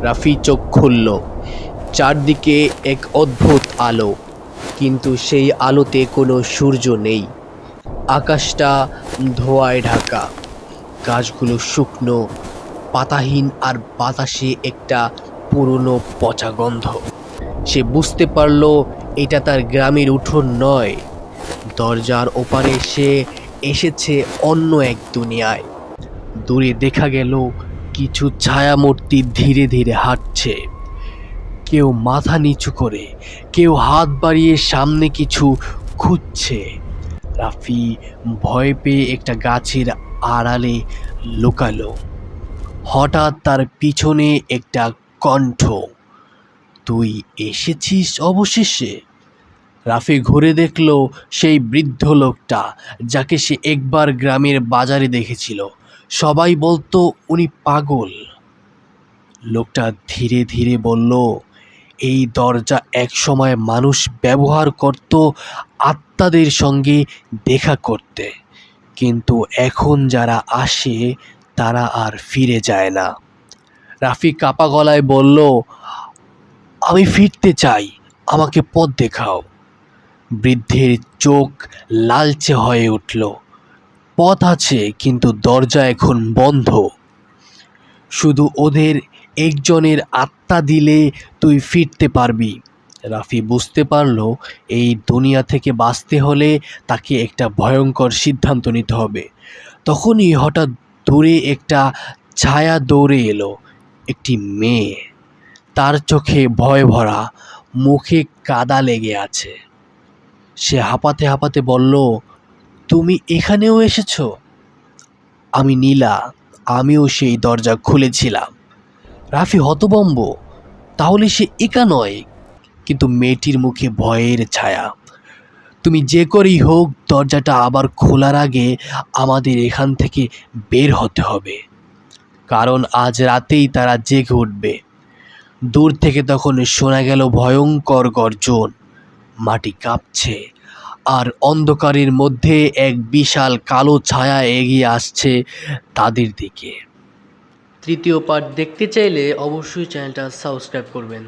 রাফি চোখ খুলল। চারদিকে এক অদ্ভুত আলো, কিন্তু সেই আলোতে কোনো সূর্য নেই। আকাশটা ধোঁয়ায় ঢাকা, গাছগুলো শুকনো, পাতাহীন, আর বাতাসে একটা পুরনো পচা গন্ধ। সে বুঝতে পারল এটা তার গ্রামের উঠোন নয়। দরজার ওপারে সে এসেছে অন্য এক দুনিয়ায়। দূরে দেখা গেল কিছু ছায়ামূর্তি ধীরে ধীরে হাঁটছে, কেউ মাথা নিচু করে, কেউ হাত বাড়িয়ে সামনে কিছু খুঁজছে। রাফি ভয় পেয়ে একটা গাছের আড়ালে লুকালো। হঠাৎ তার পিছনে একটা কণ্ঠ, তুই এসেছিস অবশেষে। রাফি ঘুরে দেখল সেই বৃদ্ধ লোকটা যাকে সে একবার গ্রামের বাজারে দেখেছিল। সবাই বলতো উনি পাগল। লোকটা ধীরে ধীরে বলল, এই দরজা একসময় মানুষ ব্যবহার করত আত্মাদের সঙ্গে দেখা করতে, কিন্তু এখন যারা আসে তারা আর ফিরে যায় না। রাফি কাপা গলায় বলল, আমি ফিরতে চাই, আমাকে পথ দেখাও। বৃদ্ধের চোখ লালচে হয়ে উঠল। পথ আছে, কিন্তু দরজা এখন বন্ধ। শুধু ওদের একজনের আত্মা দিলে তুই ফিরতে পারবি। রাফি বুঝতে পারল এই দুনিয়া থেকে বাঁচতে হলে তাকে একটা ভয়ঙ্কর সিদ্ধান্ত নিতে হবে। তখনই হঠাৎ দূরে একটা ছায়া দৌড়ে এলো। একটি মেয়ে, তার চোখে ভয় ভরা, মুখে কাদা লেগে আছে। সে হাঁপাতে হাঁপাতে বলল, তুমি এখানেও এসেছো? আমি নীলা, আমিও সেই দরজা খুলেছিলাম। রাফি হতভম্ব, তাহলে সে একা নয়। কিন্তু মেয়েটির মুখে ভয়ের ছায়া। তুমি যে করেই হোক দরজাটা আবার খোলার আগে আমাদের এখান থেকে বের হতে হবে, কারণ আজ রাতেই তারা জেগে উঠবে। দূর থেকে তখন শোনা গেল ভয়ঙ্কর গর্জন। মাটি কাঁপছে, আর অন্ধকারের মধ্যে এক বিশাল কালো ছায়া এগিয়ে আসছে তাদের দিকে। তৃতীয় পার্ট দেখতে চাইলে অবশ্যই চ্যানেলটা সাবস্ক্রাইব করবেন।